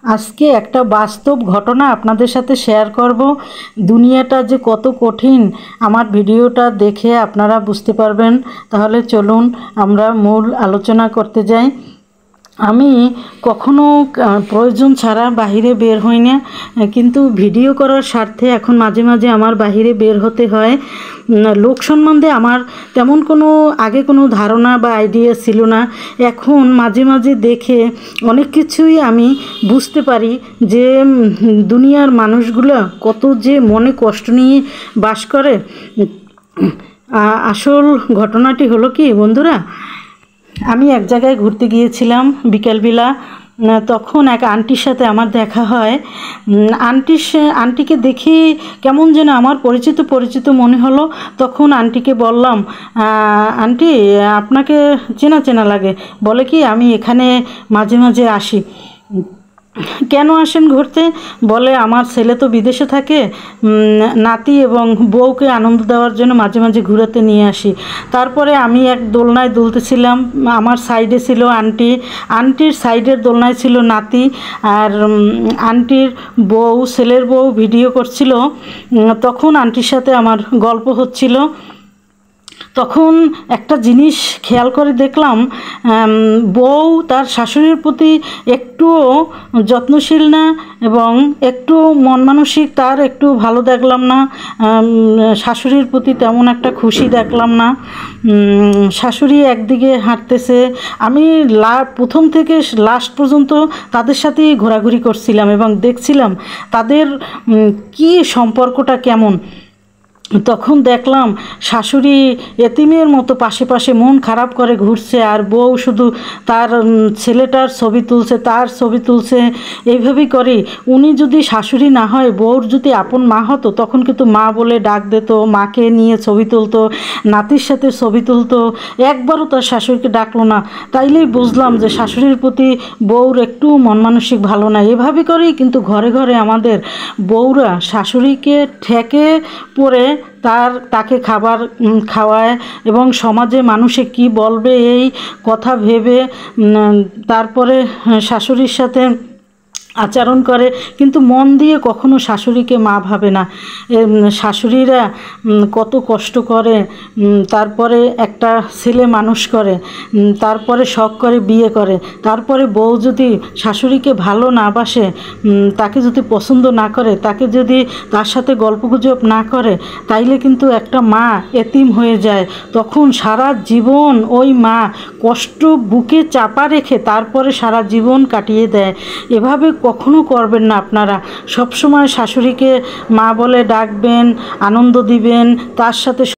আজকে একটা বাস্তব ঘটনা আপনাদের সাথে শেয়ার করব। দুনিয়াটা যে কত কঠিন আমার ভিডিওটা দেখে আপনারা বুঝতে পারবেন। তাহলে চলুন আমরা মূল আলোচনা করতে যাই। আমি কখনো প্রয়োজন ছাড়া বাহিরে বের হই না, কিন্তু ভিডিও করার স্বার্থে এখন মাঝে মাঝে আমার বাহিরে বের হতে হয়। লোক সম্বন্ধে আমার তেমন কোনো আগে কোনো ধারণা বা আইডিয়া ছিল না। এখন মাঝে মাঝে দেখে অনেক কিছুই আমি বুঝতে পারি যে দুনিয়ার মানুষগুলো কত যে মনে কষ্ট নিয়ে বাস করে। আসল ঘটনাটি হলো কি বন্ধুরা, আমি এক জায়গায় ঘুরতে গিয়েছিলাম বিকেলবেলা। তখন এক আন্টির সাথে আমার দেখা হয়। আন্টিকে দেখি কেমন যেন আমার পরিচিত পরিচিত মনে হলো। তখন আন্টিকে বললাম, আন্টি আপনাকে চেনা চেনা লাগে। বলে কি, আমি এখানে মাঝে মাঝে আসি। কেন আসেন ঘুরতে? বলে আমার ছেলে তো বিদেশে থাকে, নাতি এবং বউকে আনন্দ দেওয়ার জন্য মাঝে মাঝে ঘুরাতে নিয়ে আসি। তারপরে আমি এক দোলনায় দুলতেছিলাম, আমার সাইডে ছিল আন্টির সাইডের দোলনায় ছিল নাতি, আর আন্টির বউ, ছেলের বউ ভিডিও করছিল। তখন আন্টির সাথে আমার গল্প হচ্ছিল। তখন একটা জিনিস খেয়াল করে দেখলাম, বউ তার শাশুড়ির প্রতি একটুও যত্নশীল না এবং একটু মন মানসিক তার একটু ভালো দেখলাম না। শাশুড়ির প্রতি তেমন একটা খুশি দেখলাম না। শাশুড়ি একদিকে হাঁটতেছে, আমি প্রথম থেকে লাস্ট পর্যন্ত তাদের সাথেই ঘোরাঘুরি করছিলাম এবং দেখছিলাম তাদের কি সম্পর্কটা কেমন। তখন দেখলাম শাশুড়ি এতিমের মতো পাশে পাশে মন খারাপ করে ঘুরছে, আর বউ শুধু তার ছেলেটার ছবি তুলছে, তার ছবি তুলছে। এইভাবেই করে উনি যদি শাশুড়ি না হয়, বউর যদি আপন মা হতো, তখন কিন্তু মা বলে ডাক দিত, মাকে নিয়ে ছবি তুলতো, নাতির সাথে ছবি তুলতো। একবারও তার শাশুড়িকে ডাকলো না। তাইলেই বুঝলাম যে শাশুড়ির প্রতি বউর একটু মন মানসিক ভালো না। এভাবে করেই কিন্তু ঘরে ঘরে আমাদের বউরা শাশুড়িকে ঠেকে পড়ে তাকে খাবার খাওয়ায় এবং সমাজে মানুষে কি বলবে এই কথা ভেবে তারপরে শাশুড়ির সাথে আচরণ করে, কিন্তু মন দিয়ে কখনো শাশুড়িকে মা ভাবে না। শাশুড়িরা কত কষ্ট করে, তারপরে একটা ছেলে মানুষ করে, তারপরে শখ করে বিয়ে করে। তারপরে বউ যদি শাশুড়িকে ভালো না বাসে, তাকে যদি পছন্দ না করে, তাকে যদি তার সাথে গল্পগুজব না করে, তাইলে কিন্তু একটা মা এতিম হয়ে যায়। তখন সারা জীবন ওই মা কষ্ট বুকে চাপা রেখে তারপরে সারা জীবন কাটিয়ে দেয়। এভাবে কখনো করবেন না আপনারা। সবসময় শাশুড়িকে মা বলে ডাকবেন, আনন্দ দিবেন, তার সাথে